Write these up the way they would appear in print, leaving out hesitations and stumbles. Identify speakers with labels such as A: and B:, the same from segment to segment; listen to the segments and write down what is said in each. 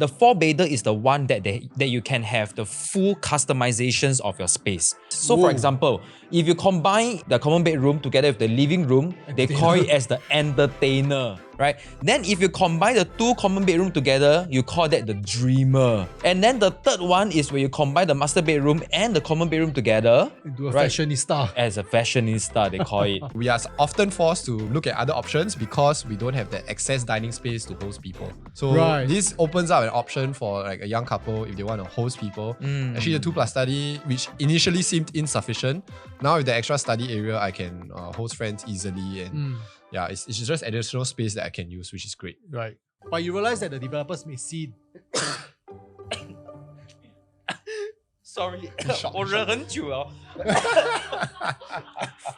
A: The 4-bedder is the one that you can have the full customizations of your space. So for example, if you combine the common bedroom together with the living room, they call it as the entertainer, right? Then if you combine the 2 common bedroom together, you call that the dreamer. And then the third one is where you combine the master bedroom and the common bedroom together
B: into a fashionista.
A: As a fashionista, they call it.
C: We are often forced to look at other options because we don't have the excess dining space to host people. So this opens up an option for like a young couple if they want to host people. Actually, the 2+ study, which initially seemed insufficient, now with the extra study area, I can host friends easily, and yeah, it's just additional space that I can use, which is great.
B: Right. But you realize that the developers may see.
A: Sorry, 我忍很久了。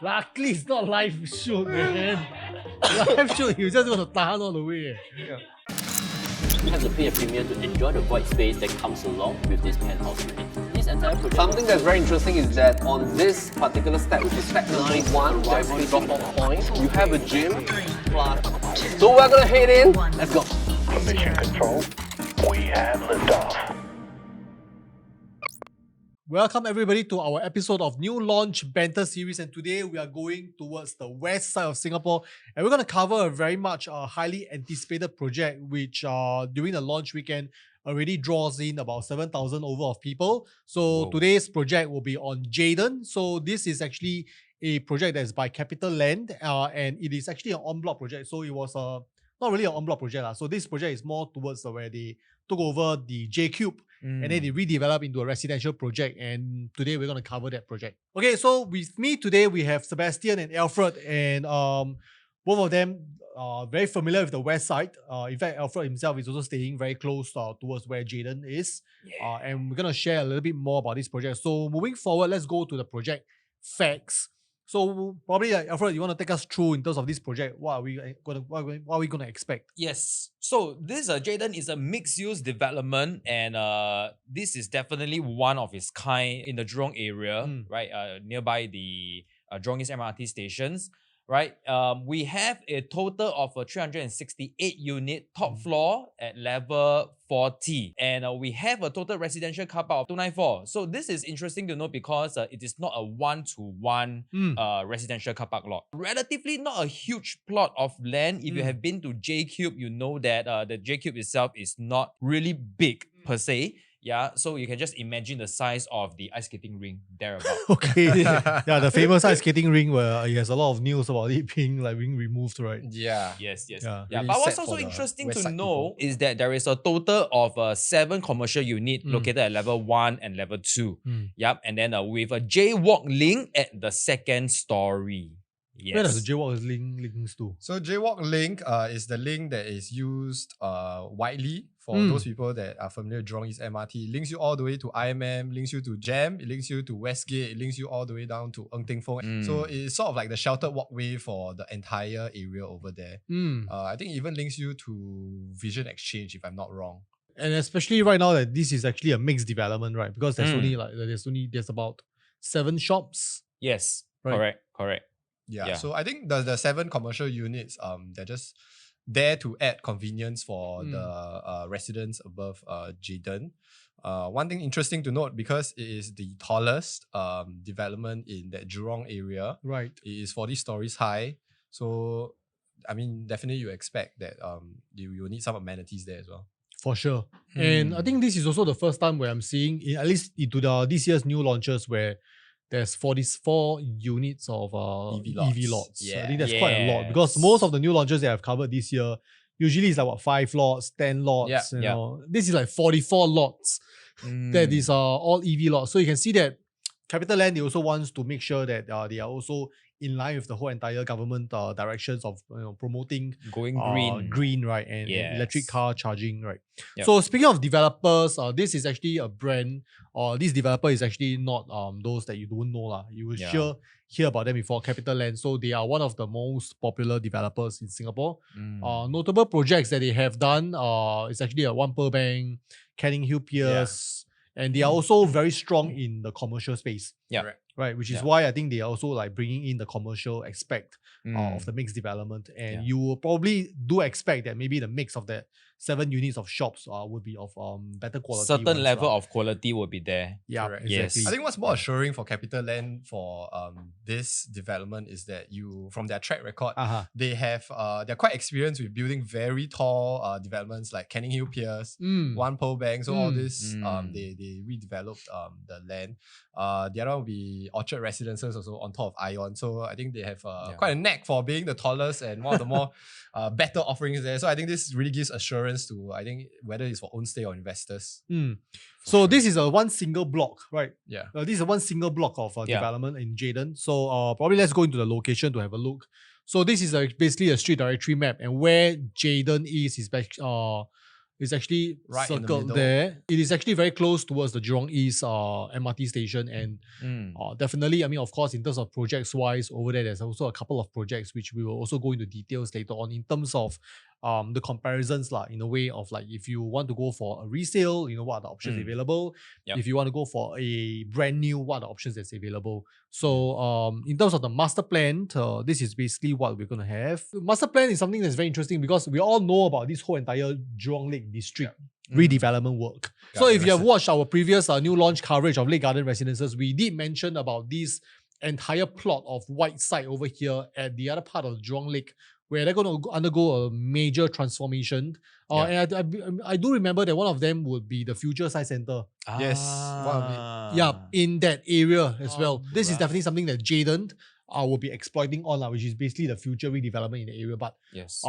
B: Luckily, it's not live shoot, man. Live shoot, you just want to tahan all the way.
D: You have to pay a premium to enjoy the void space that comes along with this penthouse unit. This entire project.
E: Something that's very interesting is that on this particular step, which is step number 1, right drop-off point, you have a gym. So we're gonna head in. Let's go.
F: Mission control, we have liftoff.
B: Welcome everybody to our episode of New Launch Banter series, and today we are going towards the west side of Singapore, and we're going to cover a very much highly anticipated project which during the launch weekend already draws in about 7,000 over of people. So today's project will be on Jayden. So this is actually a project that is by CapitaLand, and it is actually an en-bloc project. So it was not really an en-bloc project. So this project is more towards where they took over the J Cube and then they redeveloped into a residential project, and today we're going to cover that project. Okay, so with me today we have Sebastion and Alfred, and both of them are very familiar with the west side. In fact, Alfred himself is also staying very close towards where Jayden is, and we're going to share a little bit more about this project. So moving forward, let's go to the project facts. So probably Alfred, you want to take us through in terms of this project? What are we going to expect?
A: Yes. So this Jayden is a mixed-use development, and this is definitely one of its kind in the Jurong area, right? Nearby the Jurong East MRT stations, right? We have a total of 368 unit top floor at level 40, and we have a total residential car park of 294. So this is interesting to know because it is not a one-to-one residential car park lot. Relatively not a huge plot of land. If you have been to J Cube, you know that the J Cube itself is not really big per se. Yeah, so you can just imagine the size of the ice skating ring thereabout.
B: Okay, yeah, the famous ice skating ring where it has a lot of news about it being removed, right?
C: Yeah.
A: Yes.
B: Yeah.
A: Yeah, but what's also interesting to know is that there is a total of 7 commercial units located at level 1 and level 2. Yep, and then with a J-walk link at the 2nd story. Yes.
B: Where does the J-walk links to?
C: So J-walk link is the link that is used widely for those people that are familiar with Jurong East MRT. It links you all the way to IMM, links you to JAM, it links you to Westgate, it links you all the way down to Ng Teng Fong. So it's sort of like the sheltered walkway for the entire area over there. I think it even links you to Vision Exchange, if I'm not wrong.
B: And especially right now that this is actually a mixed development, right? Because there's there's about 7 shops.
A: Yes,
B: right?
A: Correct.
C: Yeah, so I think the 7 commercial units, they're just there to add convenience for the residents above Jayden. One thing interesting to note, because it is the tallest development in that Jurong area,
B: right?
C: It is 40 stories high. So, I mean, definitely you expect that you need some amenities there as well.
B: For sure. And I think this is also the first time where I'm seeing, at least into this year's new launches, where there's 44 units of EV lots.
C: Yeah.
B: I think that's quite a lot, because most of the new launches that I've covered this year usually is like 5 lots, 10 lots. You know. This is like 44 lots that is all EV lots. So you can see that CapitaLand, they also wants to make sure that they are also in line with the whole entire government directions of promoting
A: going
B: green, right, and electric car charging, right. So speaking of developers, this is actually a brand, or this developer is actually not those that you don't know lah. You will sure hear about them before, CapitaLand. So they are one of the most popular developers in Singapore. Notable projects that they have done is actually a One Pearl Bank, Canning Hill Piers, and they are also very strong in the commercial space. Right, which is why I think they are also like bringing in the commercial aspect of the mixed development. And you will probably do expect that maybe the mix of that 7 units of shops would be of better quality.
A: Certain
B: ones
A: level
B: lah.
A: of quality will be there.
B: Yeah,
C: Correct.
B: exactly.
A: Yes.
C: I think what's more assuring for CapitaLand for this development is that from their track record, they have they're quite experienced with building very tall developments like Canning Hill Piers, One Pearl Bank. So all this they redeveloped the land. The other one will be Orchard Residences also on top of Ion. So I think they have quite a knack for being the tallest and one of the more better offerings there. So I think this really gives assurance to, I think, whether it's for own stay or investors.
B: So this is a one single block, right?
C: Yeah.
B: This is a one single block of development in Jayden. So probably let's go into the location to have a look. So this is basically a street directory map, and where Jayden is actually
C: Right in the
B: circled
C: middle.
B: there. It is actually very close towards the Jurong East MRT station, and definitely, I mean, of course, in terms of projects wise, over there, there's also a couple of projects which we will also go into details later on in terms of the comparisons in a way of like, if you want to go for a resale, what are the options available?
A: Yep.
B: If you want to go for a brand new, what are the options that's available? So in terms of the master plan, this is basically what we're going to have. Master plan is something that's very interesting because we all know about this whole entire Jurong Lake District redevelopment work. So if you have watched our previous new launch coverage of Lake Garden Residences, we did mention about this entire plot of white site over here at the other part of Jurong Lake, where they're going to undergo a major transformation. And I do remember that one of them would be the future science center.
C: Yes.
B: Yeah, in that area as well. This is definitely something that Jayden will be exploiting on, which is basically the future redevelopment in the area. But
A: Yes.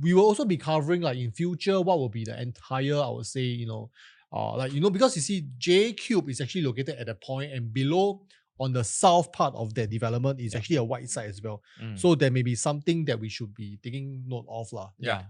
B: we will also be covering in future what will be the entire, I would say, because you see J Cube is actually located at a point, and below on the south part of that development is actually a white site as well. So there may be something that we should be taking note of.
A: Yeah.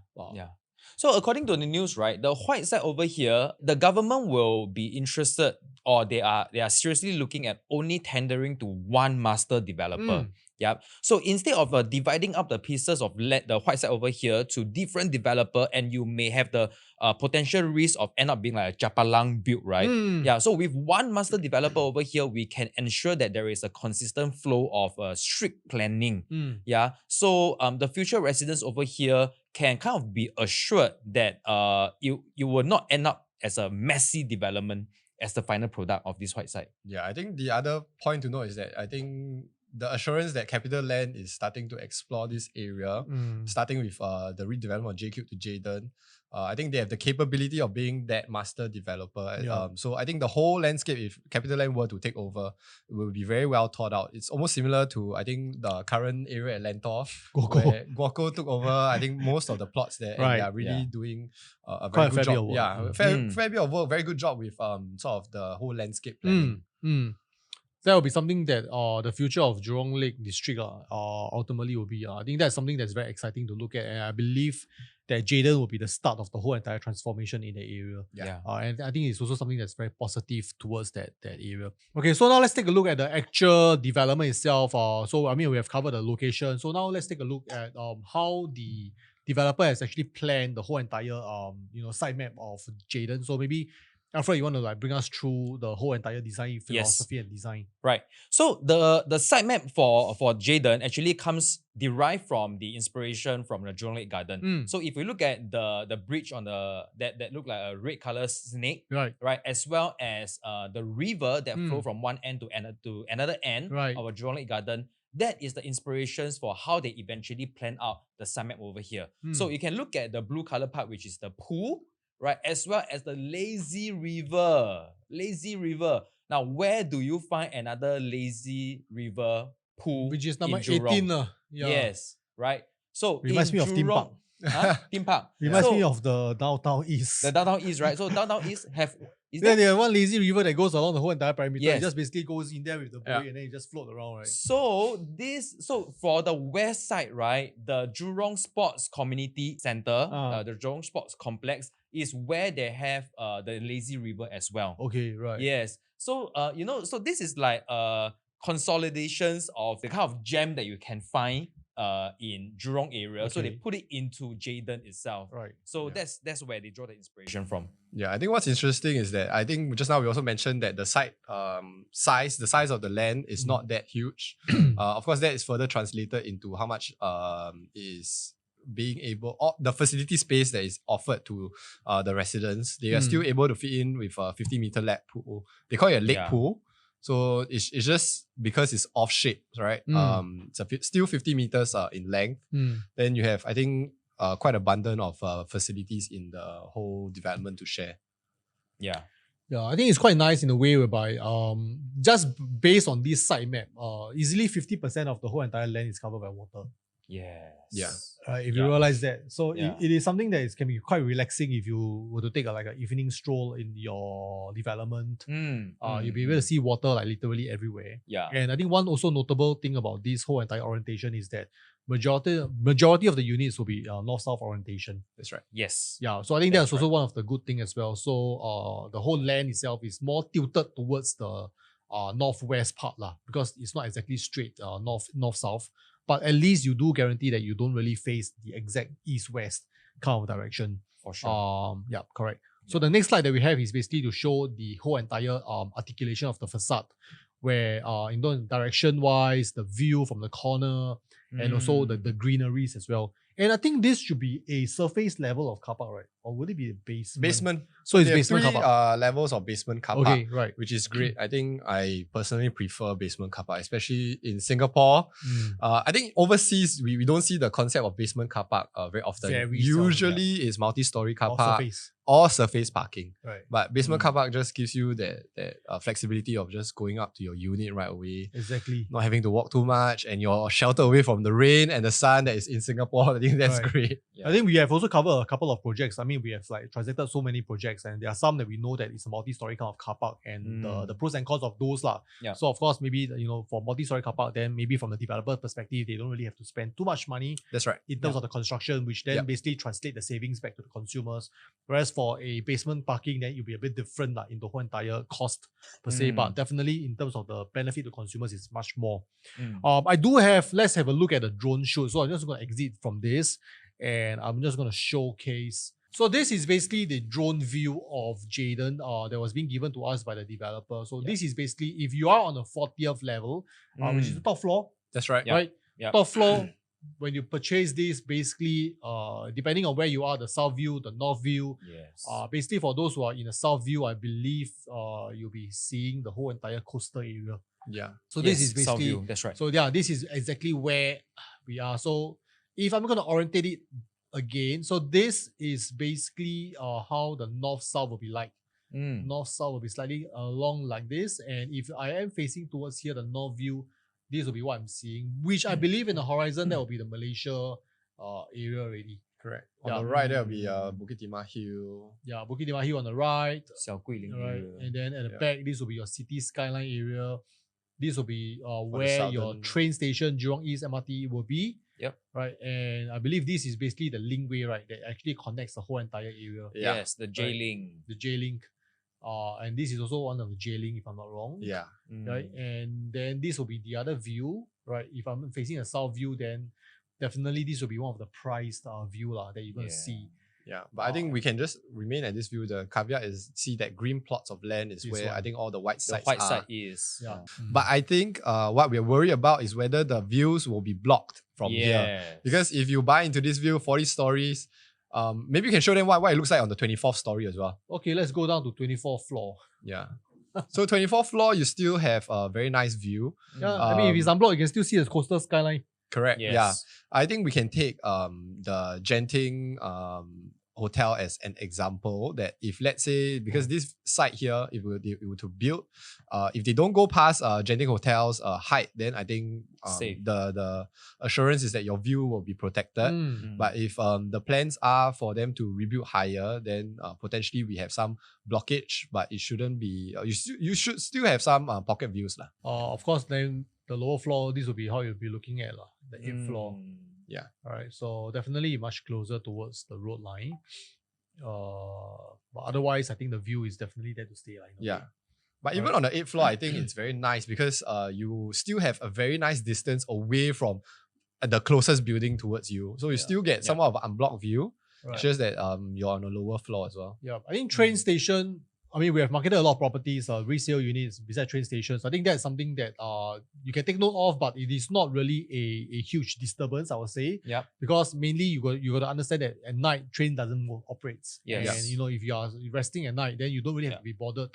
A: So according to the news, right, the white site over here, the government will be interested, or they are seriously looking at only tendering to one master developer. Yep. So instead of dividing up the pieces of the white site over here to different developer, and you may have the potential risk of end up being like a CapitaLand build, right? Yeah. So with one master developer over here, we can ensure that there is a consistent flow of strict planning. Yeah. So the future residents over here can kind of be assured that you will not end up as a messy development as the final product of this white site.
C: Yeah, I think the other point to note is that I think the assurance that CapitaLand is starting to explore this area, starting with the redevelopment of JCube to Jayden. I think they have the capability of being that master developer. So I think the whole landscape, if CapitaLand were to take over, it will be very well thought out. It's almost similar to, I think, the current area at Lentor, where Guoco took over, I think, most of the plots there, and they are really doing a very good job. Yeah, fair bit of work, very good job with sort of the whole landscape planning.
B: That will be something that the future of Jurong Lake District ultimately will be. I think that's something that's very exciting to look at, and I believe that Jayden will be the start of the whole entire transformation in the area. And I think it's also something that's very positive towards that area. Okay, so now let's take a look at the actual development itself. So I mean, we have covered the location. So now let's take a look at how the developer has actually planned the whole entire site map of Jayden. So maybe Alfred, you want to bring us through the whole entire design philosophy and design?
A: Right. So the site map for Jayden actually comes derived from the inspiration from the Jurong Lake Garden. So if we look at the bridge on that look like a red color snake, right, as well as the river that flow from one end to another end of a Jurong Lake Garden, that is the inspirations for how they eventually plan out the site map over here. So you can look at the blue color part, which is the pool, right, as well as the lazy river. Now, where do you find another lazy river pool?
B: Which is number
A: in Jurong?
B: 18.
A: Yes, right. So
B: reminds me of theme park.
A: Theme park.
B: Reminds me of the Downtown East.
A: The Downtown East, right? So Downtown East
B: there's one lazy river that goes along the whole entire perimeter. It just basically goes in there with the buoy and then it just float around, right?
A: So for the west side, right, the Jurong Sports Community Center, the Jurong Sports Complex, is where they have the lazy river as well.
B: Okay, right.
A: Yes. So so this is like consolidations of the kind of gem that you can find in Jurong area. So they put it into Jayden itself.
B: Right.
A: So that's where they draw the inspiration from.
C: Yeah, I think what's interesting is that I think just now we also mentioned that the site the size of the land is not that huge. Of course, that is further translated into how much is being able, or the facility space that is offered to the residents, they are still able to fit in with a 50-meter lap pool. They call it a lake pool. So it's just because it's off shape, right? It's still 50 meters in length. Then you have, I think, quite abundant of facilities in the whole development to share.
A: Yeah.
B: Yeah, I think it's quite nice in a way whereby just based on this site map, easily 50% of the whole entire land is covered by water.
A: Yes.
C: Yeah.
B: If you realize that. So
A: Yeah.
B: it is something that can be quite relaxing if you were to take like an evening stroll in your development. You'll be able to see water like literally everywhere.
A: Yeah.
B: And I think one also notable thing about this whole entire orientation is that majority of the units will be north-south orientation.
C: That's right.
A: Yes.
B: Yeah, so I think that's also one of the good things as well. So the whole land itself is more tilted towards the northwest part because it's not exactly straight north-south. But at least you do guarantee that you don't really face the exact east-west kind of direction.
A: For sure.
B: Yeah, correct. So the next slide that we have is basically to show the whole entire articulation of the facade, where direction-wise, the view from the corner, and also the greeneries as well. And I think this should be a surface level of car park, right? Or would it be a basement?
C: Basement.
B: So it's
C: They have
B: basement car
C: three
B: park.
C: levels of basement car park.
B: Okay, right.
C: Which is great. I think I personally prefer basement car park, especially in Singapore. I think overseas, we don't see the concept of basement car park very often.
B: Very
C: Usually it's multi-story car
B: Or
C: park
B: surface.
C: or surface parking.
B: Right.
C: But basement car park just gives you that flexibility of just going up to your unit right away,
B: Exactly.
C: not having to walk too much, and you're sheltered away from the rain and the sun that is in Singapore. I think that's
B: Right.
C: great.
A: Yeah.
B: I think we have also covered a couple of projects. I mean, we have like transacted so many projects, and there are some that we know that it's a multi-story kind of car park, and the pros and cons of those
A: Yeah.
B: So of course, maybe for multi-story car park, then maybe from the developer perspective, they don't really have to spend too much money
C: That's right.
B: in terms of the construction, which then
C: Yeah.
B: basically translate the savings back to the consumers. Whereas for a basement parking, then it'll be a bit different in the whole entire cost per se. But definitely in terms of the benefit to consumers, it's much more. Let's have a look at the drone shoot. So I'm just going to exit from this and I'm just going to showcase. So this is basically the drone view of Jayden that was being given to us by the developer. So this is basically, if you are on the 40th level, which is the top floor,
C: That's right.
B: right?
A: Yeah.
B: Top floor, when you purchase this, basically, depending on where you are, the south view, the north view,
A: Yes.
B: basically for those who are in the south view, I believe you'll be seeing the whole entire coastal area.
C: Yeah.
B: So this is
A: Yes, South
B: basically,
A: View, that's right.
B: so yeah, this is exactly where we are. So if I'm going to orientate it again, so this is basically how the north-south will be like. North-south will be slightly along like this. And if I am facing towards here, the north view, this will be what I'm seeing, which I believe in the horizon, that will be the Malaysia area already.
C: Correct. On
B: Yeah.
C: the right, there will be Bukit Timah Hill.
B: Yeah, Bukit Timah Hill on the right,
A: Xiao Guilin
B: right?
A: area.
B: And then at the
C: Yeah.
B: back, this will be your city skyline area. This will be
C: the
B: where your
C: southern-
B: train station, Jurong East MRT, will be.
A: Yep.
B: Right, and I believe this is basically the linkway, right, that actually connects the whole entire area.
C: Yeah.
A: Yes, the J-Link.
B: The J-Link. And this is also one of the J-Link, if I'm not wrong.
C: Yeah.
B: Right, and then this will be the other view, right? If I'm facing a south view, then definitely this will be one of the prized view that you're going to
A: Yeah.
B: see.
C: Yeah. But I think we can just remain at this view. The caveat is see that green plots of land is
B: This
C: where
B: one.
C: I think all the white
A: The
C: sites
A: white
C: are.
A: side is.
B: Yeah.
C: But I think what we're worried about is whether the views will be blocked from here.
A: Yes.
C: Because if you buy into this view, 40 stories, maybe you can show them what it looks like on the 24th story as well.
B: Okay, let's go down to 24th floor.
C: Yeah. So 24th floor, you still have a very nice view.
B: Yeah, I mean, if it's unblocked, you can still see the coastal skyline.
C: Correct.
A: Yes.
C: Yeah. I think we can take the Genting hotel as an example that if let's say, because this site here, if we were to build, if they don't go past Genting Hotel's height, then I think
A: Safe.
C: the assurance is that your view will be protected. But if the plans are for them to rebuild higher, then potentially we have some blockage, but it shouldn't be, you should still have some pocket views.
B: Of course, then the lower floor, this will be how you'll be looking at the 8th floor.
C: Yeah.
B: All right, so definitely much closer towards the road line. But otherwise, I think the view is definitely there to stay.
C: Yeah. But even on the 8th floor, I think it's very nice because you still have a very nice distance away from the closest building towards you. So you still get somewhat of an unblocked view.
B: Right.
C: It's just that you're on a lower floor as well.
B: Yeah, I think train station, I mean, we have marketed a lot of properties, resale units beside train stations. I think that's something that you can take note of, but it is not really a huge disturbance, I would say.
A: Yep.
B: Because mainly you got to understand that at night train doesn't operate.
A: Yes.
B: And you know, if you are resting at night, then you don't really have to be bothered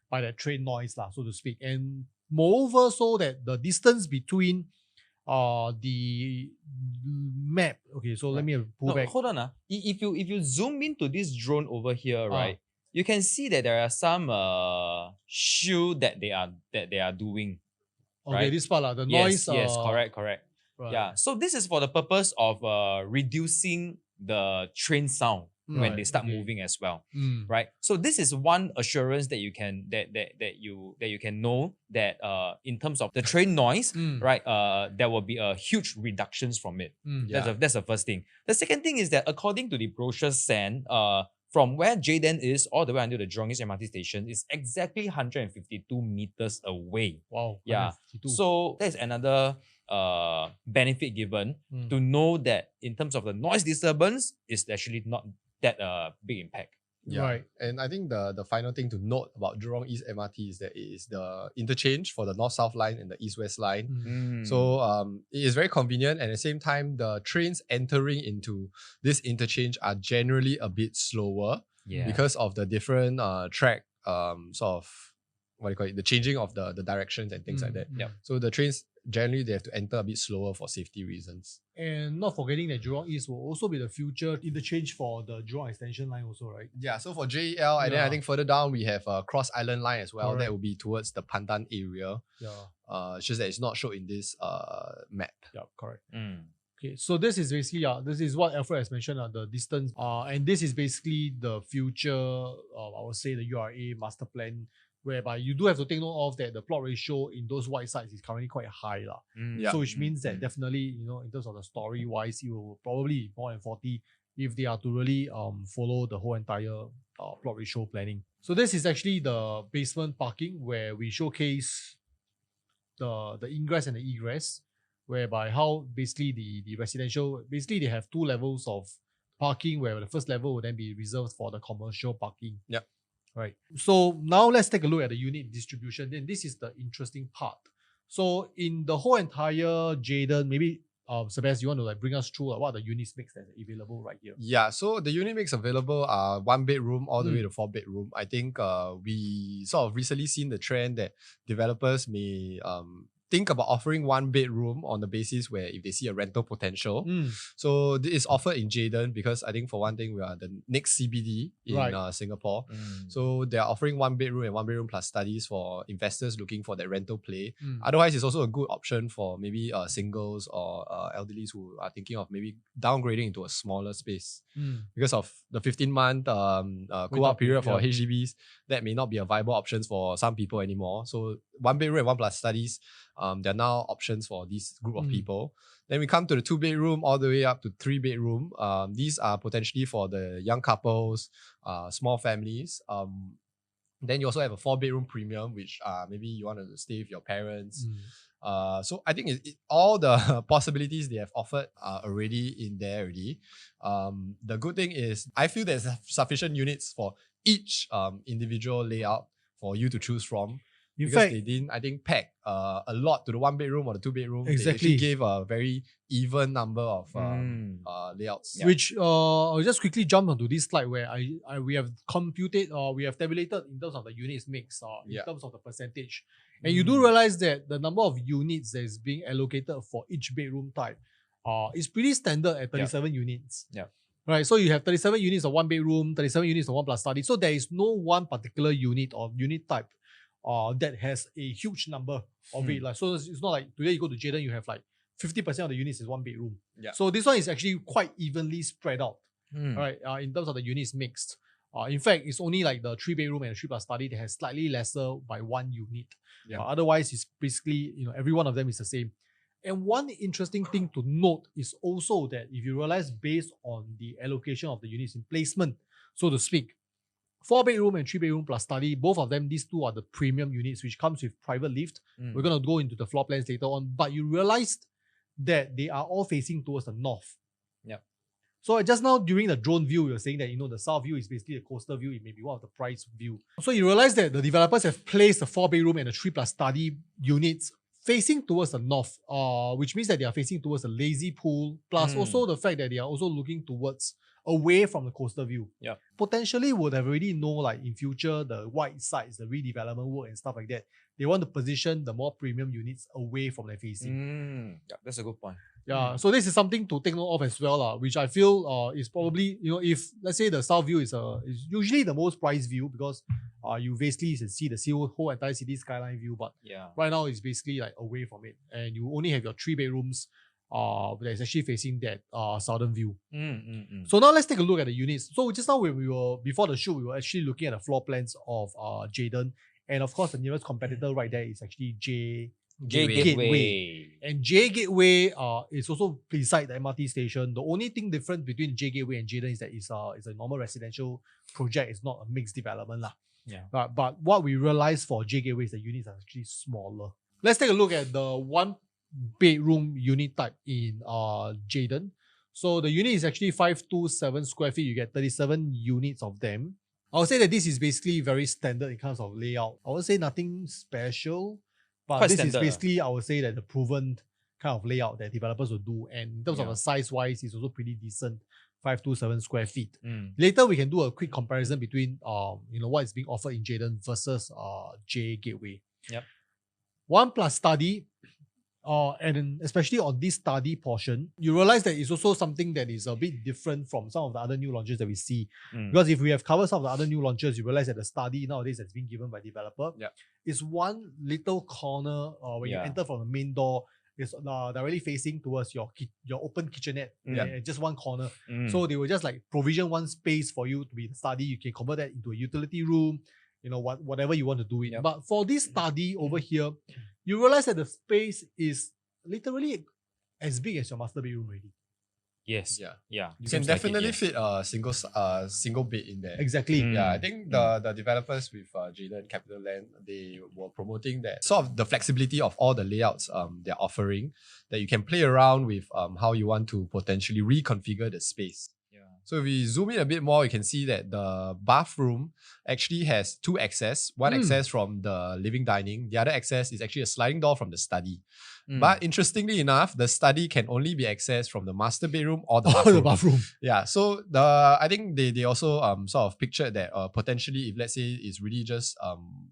B: by that train noise, so to speak. And moreover, so that the distance between the map. Okay, so let me pull back.
A: Hold on. If you zoom into this drone over here, right, you can see that there are some shield that they are doing.
B: Okay,
A: right?
B: this part, the noise.
A: Yes, correct.
B: Right.
A: Yeah. So this is for the purpose of reducing the train sound when they start moving as well. Right. So this is one assurance that you can you can know that in terms of the train noise, right, there will be a huge reductions from it. That's the first thing. The second thing is that according to the brochure sent, from where Jayden is all the way until the Jurong East MRT station is exactly 152 meters away.
B: Wow.
A: Yeah.
B: 152.
A: So there's another benefit given to know that in terms of the noise disturbance, it's actually not that big impact.
C: Yeah.
B: Right.
C: And I think the final thing to note about Jurong East MRT is that it is the interchange for the North-South line and the East-West line. So it is very convenient, and at the same time, the trains entering into this interchange are generally a bit slower because of the different track sort of, what do you call it, the changing of the directions and things like that. So the trains generally they have to enter a bit slower for safety reasons.
B: And not forgetting that Jurong East will also be the future interchange for the Jurong Extension line also, right?
C: Yeah, so for JEL, and then I think further down we have a Cross Island line as well.
B: Correct.
C: That will be towards the Pandan area.
B: Yeah.
C: It's just that it's not shown in this map.
B: Yeah, correct. Okay, so this is basically this is what Alfred has mentioned, the distance. And this is basically the future, I would say the URA master plan, whereby you do have to take note of that the plot ratio in those white sites is currently quite high.
C: Yeah.
B: So which means that definitely, you know, in terms of the story wise, it will probably be more than 40 if they are to really follow the whole entire plot ratio planning. So this is actually the basement parking where we showcase the ingress and the egress, whereby how basically the residential, basically they have two levels of parking, where the first level will then be reserved for the commercial parking.
C: Yep.
B: Right. So now let's take a look at the unit distribution. Then this is the interesting part. So in the whole entire Jayden, maybe Sebastion, you want to bring us through what are the units mix that's available right here?
C: Yeah, so the unit mix available are 1 bedroom all the way to 4 bedroom. I think we sort of recently seen the trend that developers may think about offering 1 bedroom on the basis where if they see a rental potential. So this is offered in Jayden because I think for one thing we are the next CBD in Singapore. So they are offering 1 bedroom and 1 bedroom plus studies for investors looking for that rental play. Otherwise, it's also a good option for maybe singles or elderlies who are thinking of maybe downgrading into a smaller space. Because of the 15-month co-op period for HDBs, that may not be a viable option for some people anymore. So 1 bedroom and 1 plus studies, there are now options for this group of people. Then we come to the 2 bedroom all the way up to 3 bedroom. These are potentially for the young couples, small families. Then you also have a 4 bedroom premium, which maybe you want to stay with your parents. So I think all the possibilities they have offered are already in there already. The good thing is I feel there's sufficient units for each individual layout for you to choose from.
B: In
C: Because
B: fact,
C: they didn't, I think, pack a lot to the 1 bedroom or the 2 bedroom.
B: Exactly.
C: They actually gave a very even number of layouts.
B: Which I'll just quickly jump onto this slide where we have computed or we have tabulated in terms of the units mix in terms of the percentage. And you do realize that the number of units that is being allocated for each bedroom type is pretty standard at 37 units. Right, so you have 37 units of 1 bedroom, 37 units of 1 plus study. So there is no one particular unit or unit type that has a huge number of it. So it's not like today you go to Jayden, you have 50% of the units is 1 bedroom. So this one is actually quite evenly spread out, right? In terms of the units mixed. In fact, it's only the 3 bedroom and the 3 plus study that has slightly lesser by 1 unit. Otherwise, it's basically every one of them is the same. And one interesting thing to note is also that if you realize based on the allocation of the units in placement, so to speak, 4 bedroom and 3 bedroom plus study, both of them, these two are the premium units, which comes with private lift. We're going to go into the floor plans later on, but you realized that they are all facing towards the north. So just now during the drone view, you're saying that the south view is basically a coastal view. It may be one of the price view. So you realize that the developers have placed a 4-bedroom and a 3+ study units facing towards the north, which means that they are facing towards a lazy pool, plus also the fact that they are also looking towards away from the coastal view.
A: Yeah.
B: Potentially would have already know, like in future, the white sites, the redevelopment work and stuff like that. They want to position the more premium units away from their facing.
A: Yeah, that's a good point.
B: Yeah, so this is something to take note of as well, which I feel is probably, if let's say the south view is usually the most prized view because you basically see the whole entire city skyline view, but
A: Yeah.
B: right now it's basically like away from it, and you only have your 3 bedrooms that's actually facing that southern view. So now let's take a look at the units. So just now when we were before the shoot, we were actually looking at the floor plans of Jayden, and of course the nearest competitor right there is actually J
A: Gateway.
B: And J Gateway is also beside the MRT station. The only thing different between J Gateway and Jayden is that it's a normal residential project. It's not a mixed development lah.
A: Yeah.
B: But what we realized for J Gateway is the units are actually smaller. Let's take a look at the 1-bedroom unit type in Jayden. So the unit is actually 527 square feet. You get 37 units of them. I would say that this is basically very standard in terms of layout. I would say nothing special, but
A: Quite
B: this
A: standard.
B: is basically, I would say, that the proven kind of layout that developers will do. And in terms of
A: Yeah.
B: the size-wise, it's also pretty decent, 527 square feet.
A: Mm.
B: Later, we can do a quick comparison between what is being offered in Jayden versus J Gateway.
A: Yep.
B: 1+ study, and then especially on this study portion, you realize that it's also something that is a bit different from some of the other new launches that we see. Because if we have covered some of the other new launches, you realize that the study nowadays that's been given by developer is one little corner when you enter from the main door. It's directly facing towards your open kitchenette, and just one corner. So they will just like provision one space for you to be the study. You can convert that into a utility room, whatever you want to do it.
A: Yep.
B: But for this study over here, you realize that the space is literally as big as your master bedroom already.
A: Yes.
C: Yeah.
A: Yeah.
C: You can
A: Seems like it,
C: definitely
A: yeah.
C: fit a single bed in there.
B: Exactly.
C: Yeah, I think the developers with Jayden and CapitaLand, they were promoting that sort of the flexibility of all the layouts they're offering, that you can play around with how you want to potentially reconfigure the space.
A: Yeah.
C: So if we zoom in a bit more, you can see that the bathroom actually has 2 access. One access from the living dining, the other access is actually a sliding door from the study. But interestingly enough, the study can only be accessed from the master bedroom or the bathroom.
B: The bathroom.
C: Yeah, so I think they also sort of pictured that potentially, if let's say it's really just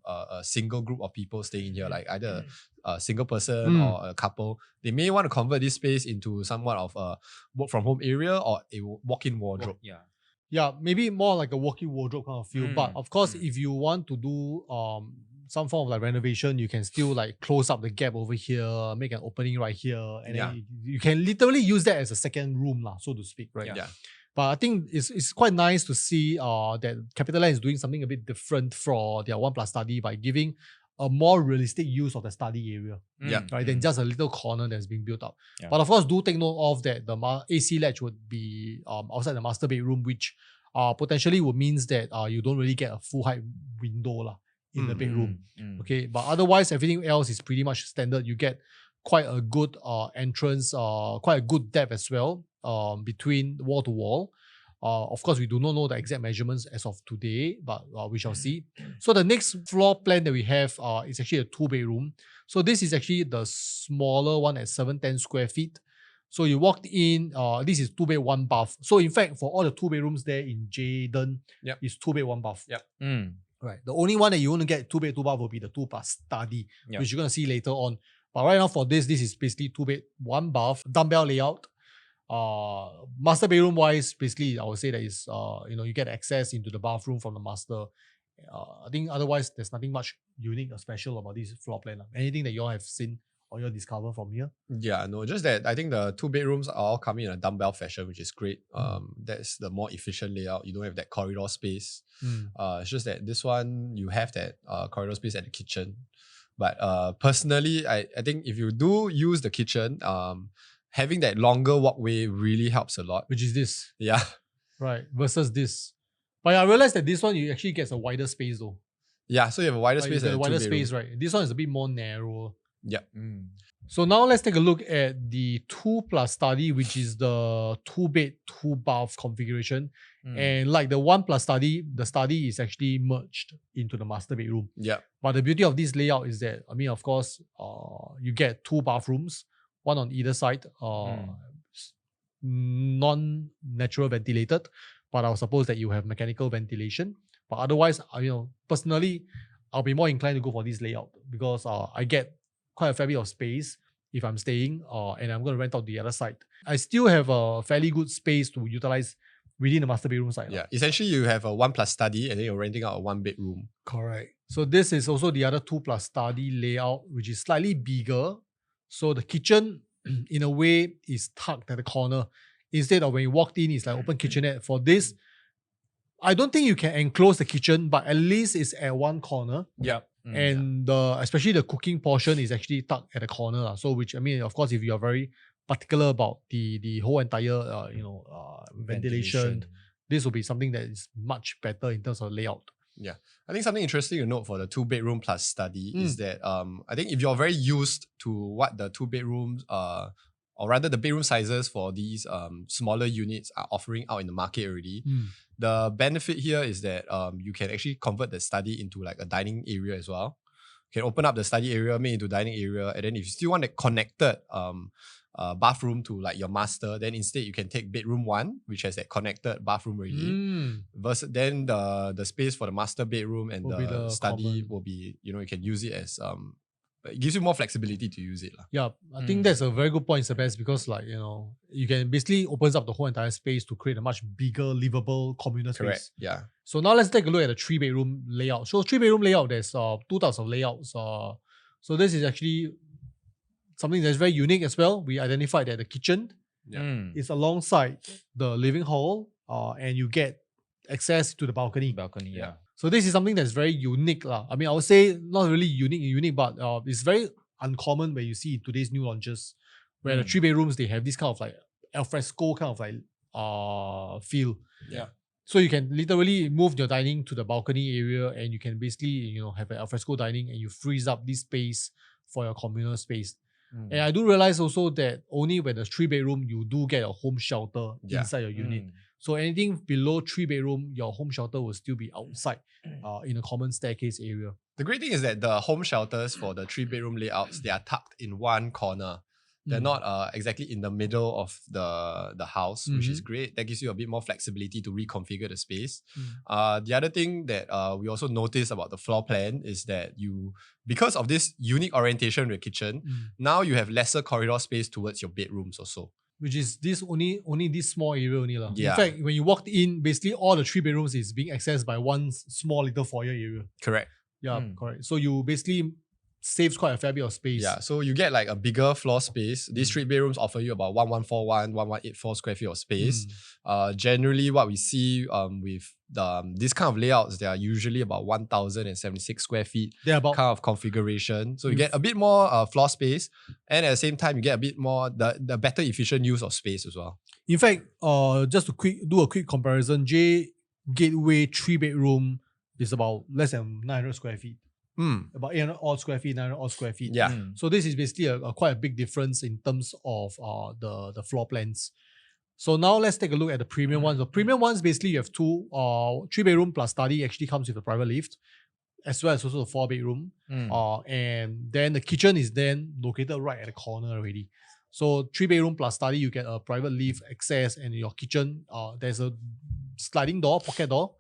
C: a single group of people staying here, like either a single person or a couple, they may want to convert this space into somewhat of a work from home area or a walk-in wardrobe.
A: Yeah.
B: Yeah, maybe more like a walk-in wardrobe kind of feel. But of course, if you want to do some form of like renovation, you can still like close up the gap over here, make an opening right here, and then you can literally use that as a second room, so to speak, right?
C: Yeah.
B: But I think it's quite nice to see that CapitaLand is doing something a bit different for their 1+ study by giving a more realistic use of the study area, right? Than just a little corner that's being built up.
A: Yeah.
B: But of course, do take note of that the AC latch would be outside the master bedroom, which potentially would means that you don't really get a full height window in the bedroom. Okay, but otherwise everything else is pretty much standard. You get quite a good entrance, quite a good depth as well between wall to wall. Of course, we do not know the exact measurements as of today, but we shall see. So the next floor plan that we have is actually a 2-bedroom. So this is actually the smaller one at 710 square feet. So you walked in, this is 2-bed, 1 bath. So in fact, for all the 2 bedrooms there in Jayden, is 2-bed, 1 bath. Right. The only one that you want to get 2-bed, 2 bath will be the 2+ study, which you're going to see later on. But right now for this is basically 2-bed, 1 bath, dumbbell layout. Master bedroom wise, basically I would say that is you get access into the bathroom from the master. I think otherwise there's nothing much unique or special about this floor plan. Anything that you all have seen or you all discover from here?
C: Yeah, no, just that I think the 2 bedrooms are all coming in a dumbbell fashion, which is great. That's the more efficient layout. You don't have that corridor space. It's just that this one, you have that corridor space at the kitchen. But personally, I think if you do use the kitchen, having that longer walkway really helps a lot.
B: Which is this.
C: Yeah.
B: Right. Versus this. But I realized that this one you actually get a wider space though.
C: Yeah, so you have a wider
B: Like,
C: space.
B: the
C: than a
B: wider
C: 2 bedroom.
B: space, right? This one is a bit more narrow.
C: Yeah.
B: So now let's take a look at the 2+ study, which is the 2-bed, 2-bath configuration. And like the 1+ study, the study is actually merged into the master bedroom.
C: Yeah.
B: But the beauty of this layout is that, I mean, of course, you get 2 bathrooms, one on either side, non-natural ventilated, but I'll suppose that you have mechanical ventilation. But otherwise, personally, I'll be more inclined to go for this layout because I get quite a fair bit of space if I'm staying and I'm going to rent out the other side. I still have a fairly good space to utilize within the master bedroom side.
C: Yeah. Essentially, you have a 1+ study and then you're renting out a 1-bedroom.
B: Correct. So this is also the other 2+ study layout, which is slightly bigger. So the kitchen, in a way, is tucked at the corner. Instead of when you walked in, it's like open kitchenette. For this, I don't think you can enclose the kitchen, but at least it's at one corner.
A: Yeah.
B: And especially the cooking portion is actually tucked at the corner. So which, I mean, of course, if you're very particular about the whole entire ventilation, this will be something that is much better in terms of layout.
C: Yeah. I think something interesting to note for the 2-bedroom plus study is that I think if you're very used to what the 2 bedrooms or rather the bedroom sizes for these smaller units are offering out in the market already, the benefit here is that you can actually convert the study into like a dining area as well. You can open up the study area, make it into dining area, and then if you still want a connected bathroom to like your master, then instead you can take bedroom 1, which has that connected bathroom already. Versus then the space for the master bedroom and the study
B: common.
C: will be, you can use it as it gives you more flexibility to use it.
B: Yeah, I think that's a very good point, Sebas, because you can basically opens up the whole entire space to create a much bigger, livable communal
C: Correct.
B: space.
C: Yeah.
B: So now let's take a look at the 3-bedroom layout. So 3-bedroom layout, there's 2 types of layouts. So this is actually something that's very unique as well. We identified that the kitchen is alongside the living hall, and you get access to the balcony.
A: Yeah.
B: So this is something that's very unique. I mean, I would say not really unique, but it's very uncommon when you see today's new launches, where the 3 bedrooms, they have this kind of like alfresco kind of like feel.
C: Yeah.
B: So you can literally move your dining to the balcony area and you can basically, have an alfresco dining and you freeze up this space for your communal space. And I do realize also that only when the 3-bedroom, you do get a home shelter inside your unit. So anything below 3-bedroom, your home shelter will still be outside in a common staircase area.
C: The great thing is that the home shelters for the 3-bedroom layouts, they are tucked in one corner. They're not exactly in the middle of the house, which is great. That gives you a bit more flexibility to reconfigure the space. The other thing that we also noticed about the floor plan is that because of this unique orientation with the kitchen, now you have lesser corridor space towards your bedrooms also.
B: Which is this only this small area only.
C: Yeah.
B: In fact, when you walked in, basically all the 3 bedrooms is being accessed by one small little foyer area.
C: Correct.
B: Yeah, correct. So you basically saves quite a fair bit of space.
C: Yeah, so you get like a bigger floor space. These 3 bedrooms offer you about 1141, 1184 square feet of space. Generally, what we see with this kind of layouts, they are usually about 1076 square feet
B: They're about
C: kind of configuration. So you get a bit more floor space, and at the same time, you get a bit more the better efficient use of space as well.
B: In fact, just to do a quick comparison, J Gateway 3-bedroom is about less than 900 square feet. About 800 odd square feet, 900 odd square feet.
C: Yeah.
B: So this is basically a quite a big difference in terms of the floor plans. So now let's take a look at the premium ones. The premium ones, basically you have 2 3-bedroom plus study actually comes with a private lift, as well as also a 4-bedroom. And then the kitchen is then located right at the corner already. So 3-bedroom plus study, you get a private lift access, and your kitchen, there's a sliding door, pocket door,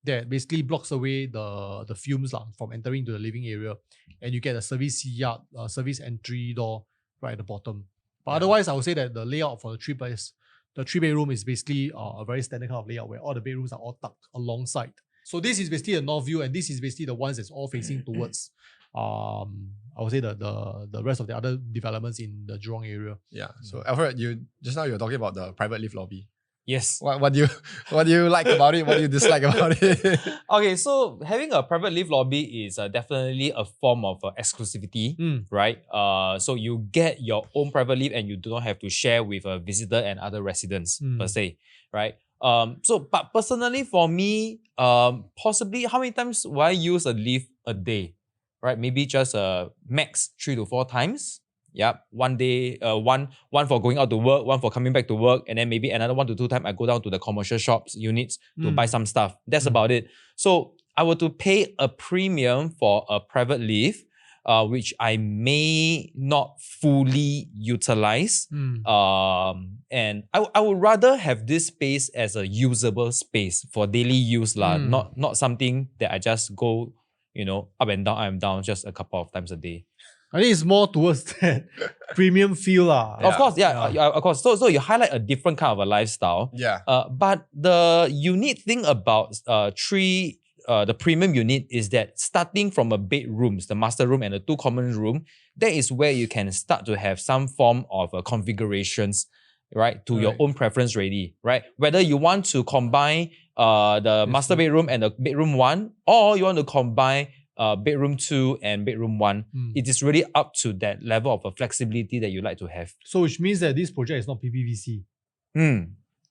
B: that basically blocks away the fumes from entering to the living area. And you get a service yard, service entry door right at the bottom. But otherwise, I would say that the layout for the 3-bedroom is basically a very standard kind of layout where all the bedrooms are all tucked alongside. So this is basically a north view, and this is basically the ones that's all facing towards I would say the rest of the other developments in the Jurong area.
C: Yeah. So Alfred, just now you were talking about the private lift lobby.
A: Yes.
C: What do you like about it? What do you dislike about it?
A: Okay, so having a private lift lobby is definitely a form of exclusivity, right? So you get your own private lift and you do not have to share with a visitor and other residents per se, right? But personally for me, possibly how many times will I use a lift a day, right? Maybe just max 3 to 4 times, Yep. One day, one for going out to work, one for coming back to work, and then maybe another 1 to 2 times I go down to the commercial shops units to buy some stuff. That's about it. So I were to pay a premium for a private lift, which I may not fully utilize. And I would rather have this space as a usable space for daily use, not something that I just go, up and down just a couple of times a day.
B: I think it's more towards that premium feel.
A: Of course, of course. So you highlight a different kind of a lifestyle.
C: Yeah.
A: But the unique thing about the premium unit is that starting from a bedrooms, the master room and the 2 common room, that is where you can start to have some form of configurations, right, to your own preference ready, right? Whether you want to combine the master bedroom and the bedroom 1, or you want to combine bedroom 2 and bedroom 1, it is really up to that level of flexibility that you like to have.
B: So which means that this project is not PPVC.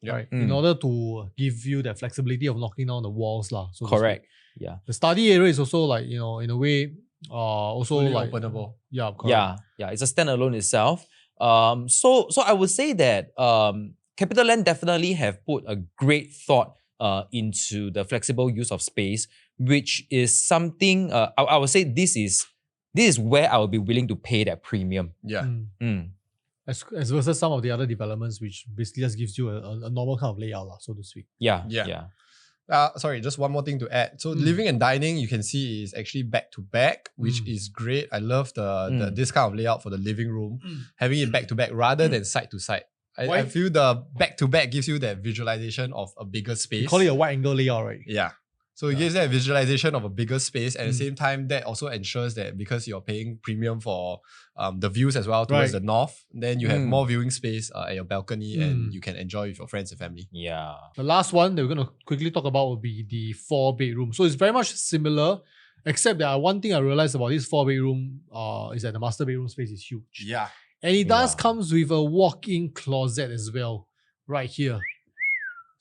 B: Right. In order to give you that flexibility of knocking down the walls. So
A: correct. Yeah.
B: The study area is also like, in a way, also
C: fully
B: like
C: openable.
B: Yeah, correct.
A: Yeah. It's a standalone itself. So I would say that CapitaLand definitely have put a great thought into the flexible use of space, which is something I would say this is where I would be willing to pay that premium.
C: Yeah.
B: As versus some of the other developments, which basically just gives you a normal kind of layout, so to speak.
A: Yeah.
C: Sorry, just one more thing to add. So living and dining, you can see is actually back to back, which is great. I love the this kind of layout for the living room, having it back to back rather than side to side. I feel the back to back gives you that visualization of a bigger space.
B: You call it a wide angle layout, right?
C: Yeah. So it gives that visualization of a bigger space. At the same time, that also ensures that because you're paying premium for the views as well towards the north, then you have more viewing space at your balcony and you can enjoy with your friends and family.
A: Yeah.
B: The last one that we're going to quickly talk about will be the 4-bedroom. So it's very much similar, except that one thing I realized about this 4-bedroom is that the master bedroom space is huge.
C: Yeah.
B: And it does comes with a walk-in closet as well, right here.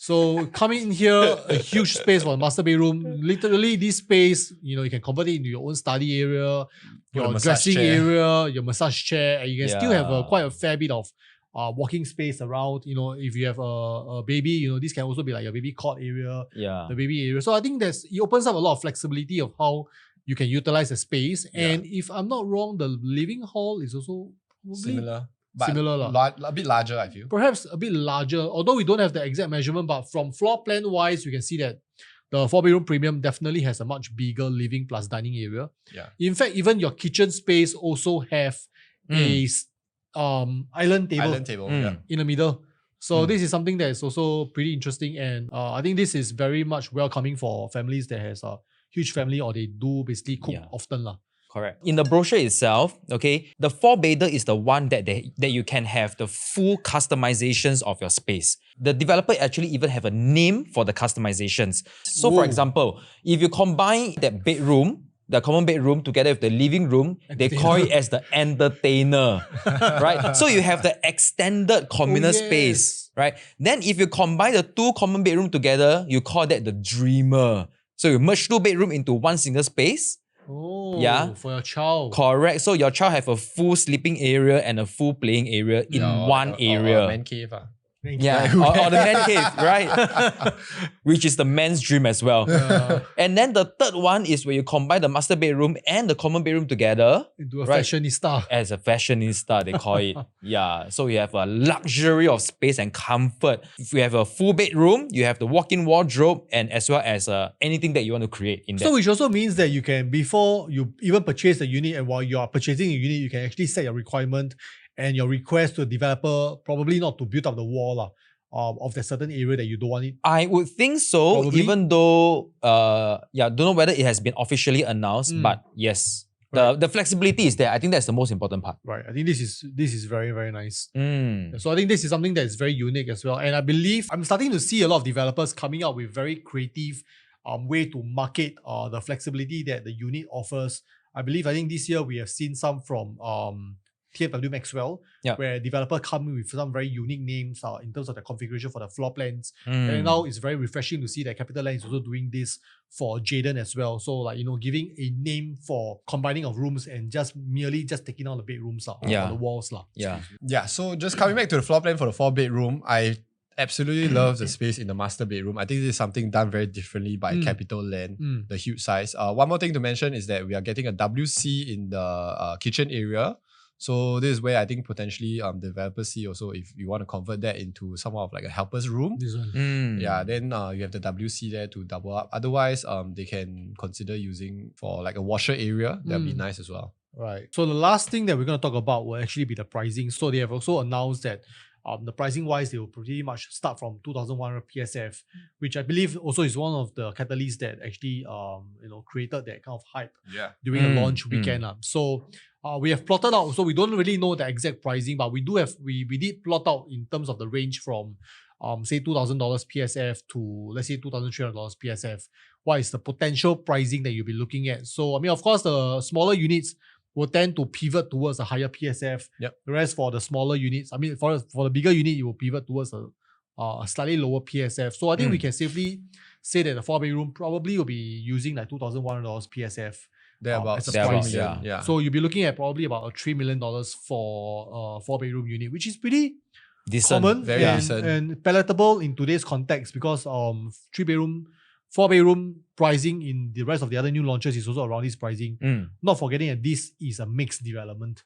B: So coming in here, a huge space for the master bedroom. Literally, this space, you can convert it into your own study area, your dressing area, your massage chair, and you can still have quite a fair bit of walking space around. If you have a baby, this can also be like your baby cot area, the baby area. So I think it opens up a lot of flexibility of how you can utilize the space. And if I'm not wrong, the living hall is also
C: Similar. But
B: similar.
C: a bit larger, I feel.
B: Perhaps a bit larger, although we don't have the exact measurement, but from floor plan wise, you can see that the 4-bedroom premium definitely has a much bigger living plus dining area.
C: Yeah.
B: In fact, even your kitchen space also have a island table in the middle. So this is something that is also pretty interesting, and I think this is very much welcoming for families that has a huge family or they do basically cook often.
A: Correct. In the brochure itself, okay, the 4-bedder is the one that you can have the full customizations of your space. The developer actually even have a name for the customizations. So for example, if you combine that bedroom, the common bedroom together with the living room, they call it as the entertainer, right? So you have the extended communal space, right? Then if you combine the 2 common bedroom together, you call that the dreamer. So you merge 2 bedroom into 1 single space.
B: For your child.
A: Correct. So your child have a full sleeping area and a full playing area in one area.
C: Or man cave.
A: Yeah, or the man cave, right? Which is the man's dream as well. And then the third one is where you combine the master bedroom and the common bedroom together.
B: Into a fashionista.
A: As a fashionista, they call it. Yeah, so you have a luxury of space and comfort. If you have a full bedroom, you have the walk-in wardrobe and as well as anything that you want to create in there.
B: So which also means that you can, before you even purchase the unit and while you are purchasing a unit, you can actually set your requirement and your request to a developer, probably not to build up the wall of that certain area that you don't want it.
A: I would think so, probably. Even though, don't know whether it has been officially announced, but yes, the flexibility is there. I think that's the most important part.
B: Right. I think this is very, very nice. So I think this is something that is very unique as well. And I believe I'm starting to see a lot of developers coming out with very creative way to market the flexibility that the unit offers. I think this year we have seen some from TFW Maxwell,
A: Yeah.
B: where developer come with some very unique names in terms of the configuration for the floor plans.
A: Mm.
B: And now it's very refreshing to see that CapitaLand is also doing this for Jayden as well. So giving a name for combining of rooms and merely taking out the bedrooms or the walls.
A: Yeah.
C: Yeah, so just coming back to the floor plan for the 4-bedroom, I absolutely love the space in the master bedroom. I think this is something done very differently by CapitaLand, the huge size. One more thing to mention is that we are getting a WC in the kitchen area. So this is where I think potentially developers see also if you want to convert that into somewhat of like a helper's room.
B: This one.
C: Yeah, then you have the WC there to double up. Otherwise, they can consider using for like a washer area. That'd be nice as well.
B: Right. So the last thing that we're going to talk about will actually be the pricing. So they have also announced that the pricing wise, they will pretty much start from 2,100 PSF, which I believe also is one of the catalysts that actually created that kind of hype during the launch weekend. So we have plotted out, so we don't really know the exact pricing, but we did plot out in terms of the range from say $2,000 PSF to let's say $2,300 PSF. What is the potential pricing that you'll be looking at? So I mean, of course, the smaller units will tend to pivot towards a higher PSF. Whereas for the smaller units, I mean, for the bigger unit, you will pivot towards a slightly lower PSF. So I think we can safely say that the 4-bedroom probably will be using like $2,100 PSF.
C: Thereabouts.
B: As a price.
C: Yeah.
B: So you'll be looking at probably about $3 million for a 4-bedroom unit, which is pretty
A: Decent.
B: common
C: Very decent.
B: and palatable in today's context because 4-bedroom pricing in the rest of the other new launches is also around this pricing. Not forgetting that this is a mixed development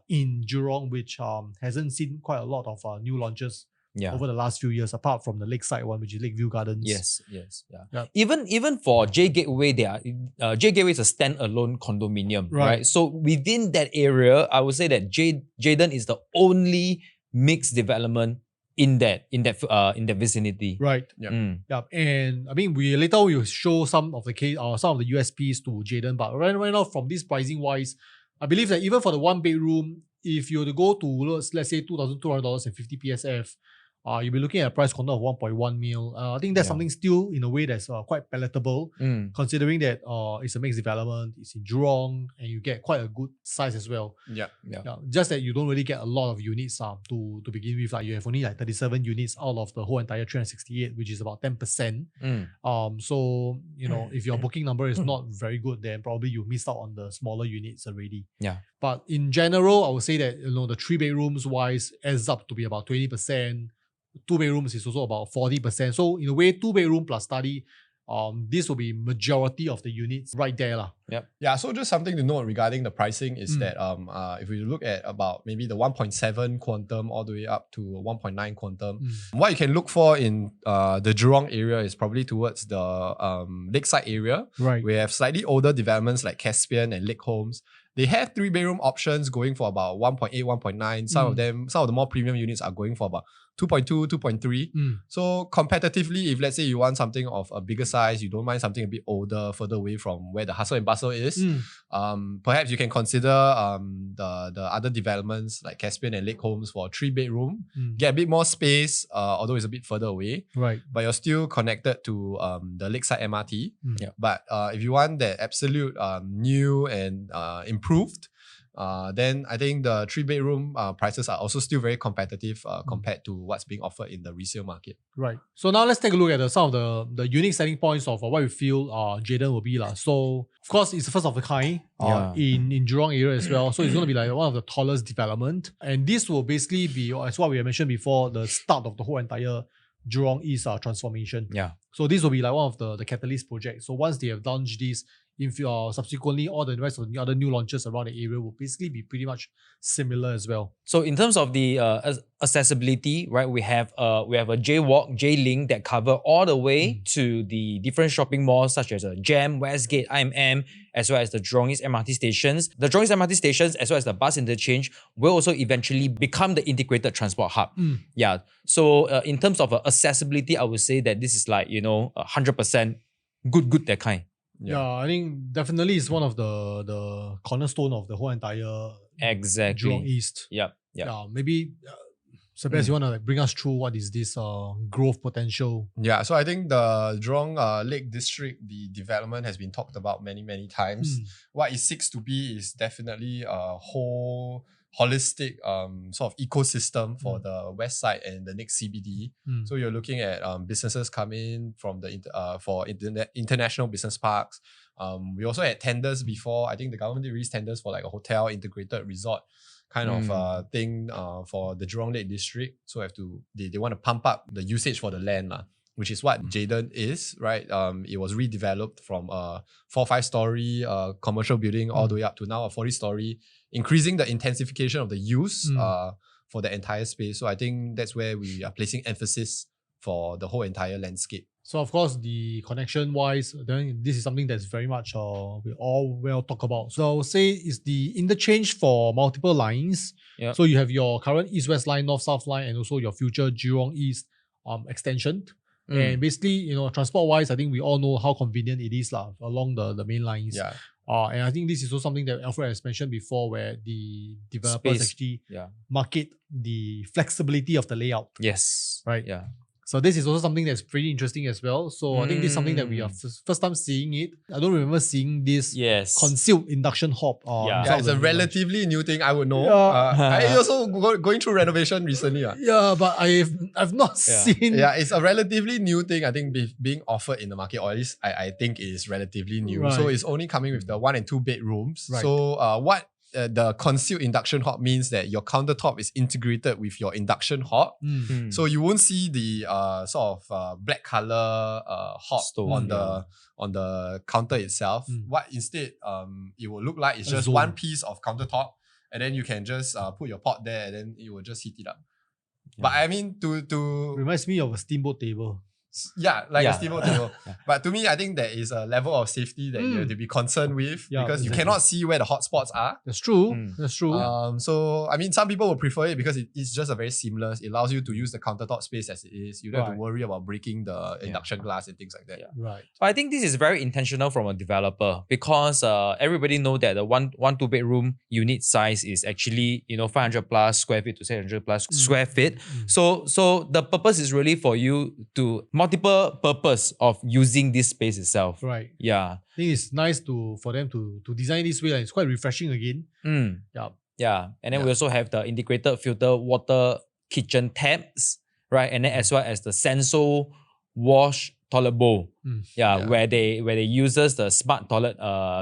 B: in Jurong, which hasn't seen quite a lot of new launches over the last few years, apart from the lakeside one, which is Lakeview Gardens.
A: Yes. Even for J Gateway, J Gateway is a standalone condominium, right? So within that area, I would say that Jayden is the only mixed development in that vicinity.
B: Right.
C: Yeah.
B: And I mean, we will show some of the USPs to Jayden, but right now from this pricing wise, I believe that even for the 1-bedroom, if you were to go to let's say $2,200 and 50 PSF, you'll be looking at a price condo of 1.1 mil. I think that's something still in a way that's quite palatable, considering that it's a mixed development, it's in Jurong, and you get quite a good size as well.
C: Yeah.
B: Just that you don't really get a lot of units to begin with. Like you have only like 37 units out of the whole entire 368, which is about 10%. So if your booking number is not very good, then probably you missed out on the smaller units already.
A: Yeah.
B: But in general, I would say that the 3-bedrooms wise adds up to be about 20%. 2-bedrooms is also about 40%. So in a way, 2-bedroom plus study, this will be majority of the units right there.
C: Yeah, so just something to note regarding the pricing is that if we look at about maybe the 1.7 quantum all the way up to 1.9 quantum, what you can look for in the Jurong area is probably towards the lakeside area.
B: Right.
C: We have slightly older developments like Caspian and Lake Homes. They have 3-bedroom options going for about 1.8, 1.9. Some of the more premium units are going for about 2.2, 2.3. So competitively, if let's say you want something of a bigger size, you don't mind something a bit older, further away from where the hustle and bustle is, perhaps you can consider the other developments like Caspian and Lake Homes for 3-bedroom. Get a bit more space, although it's a bit further away.
B: Right.
C: But you're still connected to the Lakeside MRT. But if you want that absolute new and improved, then I think the 3-bedroom prices are also still very competitive compared to what's being offered in the resale market.
B: Right. So now let's take a look at some of the unique selling points of what we feel Jayden will be. So of course, it's the first of a kind in Jurong area as well. So it's going to be like one of the tallest development. And this will basically be, as what we mentioned before, the start of the whole entire Jurong East transformation. So this will be like one of the catalyst projects. So once they have launched this, subsequently all the rest of the other new launches around the area will basically be pretty much similar as well.
A: So in terms of the accessibility, right, we have a J-Walk, J-Link that cover all the way to the different shopping malls such as GEM, Westgate, IMM, as well as the Jurong East MRT stations. The Jurong East MRT stations as well as the bus interchange will also eventually become the integrated transport hub. So in terms of accessibility, I would say that this is like 100% good that kind.
B: Yeah, I think definitely it's one of the cornerstone of the whole entire Jurong East.
A: Yeah.
B: Maybe Sebastion, you want to bring us through what is this growth potential?
C: Yeah, so I think the Jurong Lake District, the development has been talked about many times. What it seeks to be is definitely a whole holistic sort of ecosystem for the west side and the next CBD. So you're looking at businesses coming from the international business parks. We also had tenders before. I think the government did release tenders for like a hotel integrated resort kind of thing for the Jurong Lake District. So they want to pump up the usage for the land, which is what Jayden is, right? It was redeveloped from a 4-5 story commercial building all the way up to now a 40-story, increasing the intensification of the use for the entire space. So I think that's where we are placing emphasis for the whole entire landscape.
B: So of course, the connection-wise, then this is something that's very much we all will talk about. So I would say it's the interchange for multiple lines.
A: Yep.
B: So you have your current East-West line, North-South line, and also your future Jurong East extension. And basically, transport-wise, I think we all know how convenient it is along the main lines.
C: Yeah.
B: And I think this is also something that Alfred has mentioned before, where the developers actually market the flexibility of the layout.
A: Yes.
B: Right.
A: Yeah.
B: So this is also something that's pretty interesting as well. So I think this is something that we are first time seeing it. I don't remember seeing this concealed induction hob.
C: Yeah, it's a relatively new thing. I would know.
B: Yeah.
C: I also going through renovation recently.
B: Yeah, but I've not seen.
C: Yeah, it's a relatively new thing. I think being offered in the market, or at least I think it is relatively new.
B: Right.
C: So it's only coming with the 1 and 2 bedrooms.
B: Right.
C: So what the concealed induction hob means that your countertop is integrated with your induction hob. So you won't see the sort of black color hob
A: Stone,
C: on the counter itself. What instead it will look like is just
B: zone.
C: one piece of countertop, and then you can just put your pot there, and then it will just heat it up. But I mean, to
B: Reminds me of a steamboat table.
C: a steamboat table. But to me, I think there is a level of safety that you have to be concerned with because you cannot see where the hot spots are.
B: That's true. That's true.
C: So I mean, some people will prefer it because it's just a very seamless. It allows you to use the countertop space as it is. You don't have to worry about breaking the induction glass and things like that.
B: Right.
A: I think this is very intentional from a developer because everybody know that the one 2 bedroom unit size is actually 500 plus square feet to 700 plus square feet. So the purpose is really for you to multiple purpose of using this space itself.
B: Right.
A: Yeah.
B: I think it's nice for them to design this way. It's quite refreshing again. Yeah.
A: Yeah. And then we also have the integrated filter water kitchen taps, right? And then as well as the Senso wash toilet bowl. Where they uses the smart toilet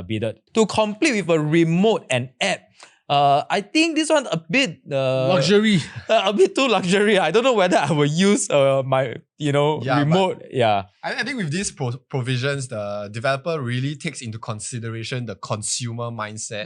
A: bidder to complete with a remote and app. I think this one a bit
B: luxury.
A: A bit too luxury. I don't know whether I will use my remote.
C: I think with these provisions, the developer really takes into consideration the consumer mindset.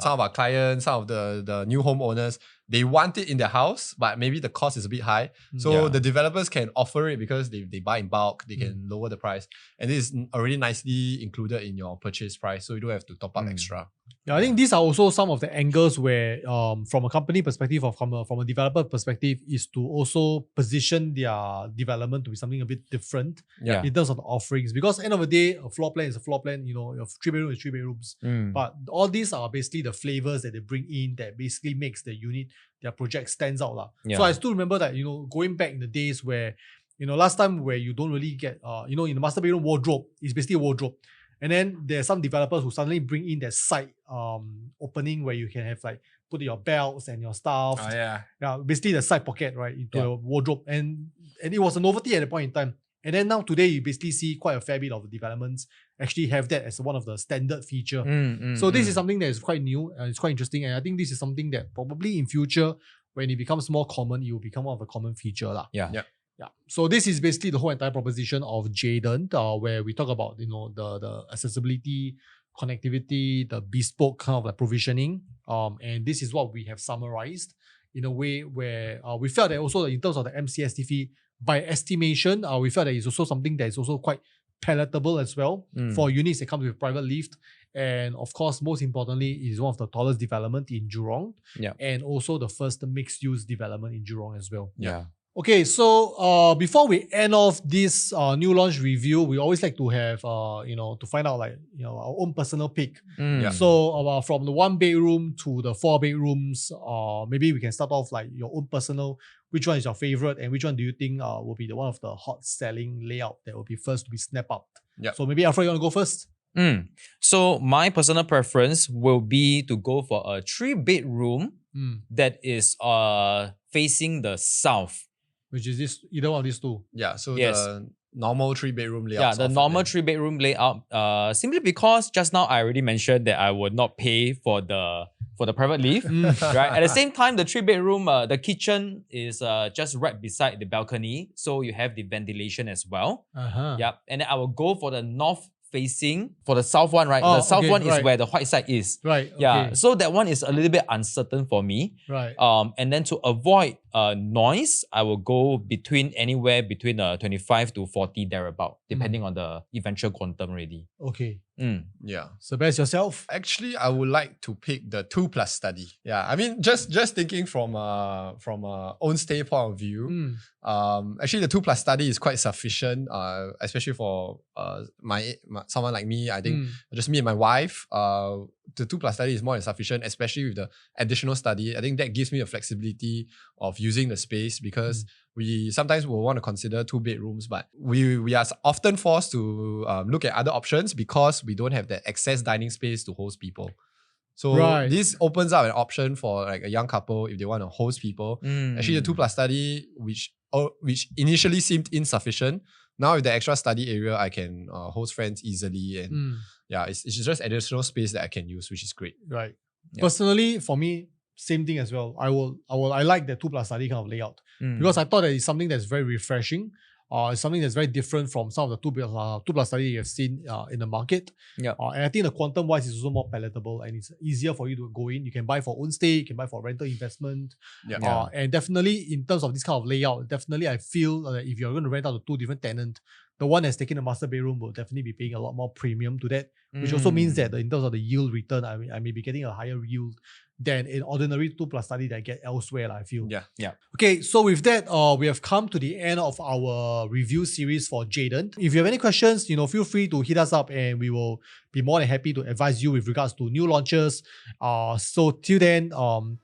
C: Some of our clients, some of the new homeowners, they want it in their house, but maybe the cost is a bit high. So the developers can offer it because they buy in bulk, they can lower the price. And this is already nicely included in your purchase price, so you don't have to top up extra.
B: Yeah, I think these are also some of the angles where, from a company perspective or from a developer perspective, is to also position their development to be something a bit different in terms of the offerings. Because end of the day, a floor plan is a floor plan. Your 3 bedroom is 3 bedrooms. But all these are basically the flavors that they bring in that basically makes the unit, their project stands out. So I still remember that, going back in the days where, last time where you don't really get, in the master bedroom wardrobe, it's basically a wardrobe. And then there's some developers who suddenly bring in that side opening where you can have put your belts and your stuff. Basically the side pocket, right, into your wardrobe. And it was a novelty at the point in time. And then now today you basically see quite a fair bit of the developments actually have that as one of the standard feature. So this is something that is quite new and it's quite interesting. And I think this is something that probably in future, when it becomes more common, it will become one of a common feature. Yeah. So this is basically the whole entire proposition of Jayden, where we talk about the accessibility, connectivity, the bespoke kind of provisioning. And this is what we have summarized in a way where we felt that also in terms of the MCST fee, by estimation, we felt that it's also something that is also quite palatable as well for units that comes with private lift. And of course, most importantly, it is one of the tallest development in Jurong. And also the first mixed-use development in Jurong as well. Okay, so before we end off this new launch review, we always like to have to find out our own personal pick. So from the 1 bedroom to the 4 bedrooms, maybe we can start off your own personal. Which one is your favorite, and which one do you think will be the one of the hot selling layout that will be first to be snapped up? So maybe Alfred, you want to go first?
A: So my personal preference will be to go for a 3-bedroom that is facing the south.
B: Which is this either one of these two.
C: Yeah, so
A: Yes.
C: the normal 3-bedroom layout.
A: Yeah, the normal 3-bedroom layout. Simply because just now I already mentioned that I would not pay for the private lift. Right. At the same time, the 3-bedroom, the kitchen is just right beside the balcony, so you have the ventilation as well. Yep. And then I will go for the north facing for the south one, right?
B: Oh,
A: the south
B: okay,
A: one is
B: right.
A: where the white side is.
B: Right.
A: Yeah.
B: Okay.
A: So that one is a little bit uncertain for me.
B: Right.
A: And then to avoid noise, I will go anywhere between 25 to 40 thereabout, depending on the eventual quantum already.
B: Okay.
C: Yeah.
B: So best yourself.
C: Actually, I would like to pick the 2+ study. Yeah, I mean, just thinking from a own stay point of view, actually the 2+ study is quite sufficient. Especially for someone like me. I think just me and my wife. The 2+ study is more than sufficient, especially with the additional study. I think that gives me a flexibility of using the space because we sometimes will want to consider 2 bedrooms, but we are often forced to look at other options because we don't have that excess dining space to host people. So this opens up an option for like a young couple if they want to host people. Actually, the 2+ study, which initially seemed insufficient, now with the extra study area, I can host friends easily, and yeah, it's just additional space that I can use, which is great.
B: Right.
A: Yeah.
B: Personally, for me, same thing as well. I like the 2+ study kind of layout because I thought that it's something that's very refreshing. It's something that's very different from some of the 2+ study you have seen in the market.
A: Yeah.
B: And I think the quantum wise is also more palatable and it's easier for you to go in. You can buy for own stay, you can buy for rental investment.
C: Yeah.
B: And definitely in terms of this kind of layout, definitely I feel that if you're going to rent out to 2 different tenants, the one that's taking the master bedroom will definitely be paying a lot more premium to that, which also means that in terms of the yield return, I may be getting a higher yield than an ordinary 2+ study that I get elsewhere, I feel.
C: Yeah.
B: Okay, so with that, we have come to the end of our review series for Jayden. If you have any questions, feel free to hit us up and we will be more than happy to advise you with regards to new launches. So till then,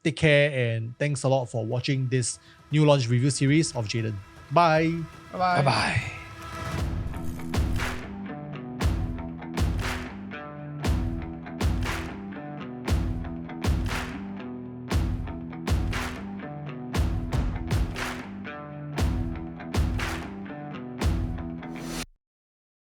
B: take care and thanks a lot for watching this new launch review series of Jayden. Bye.
C: Bye-bye.
A: Bye-bye.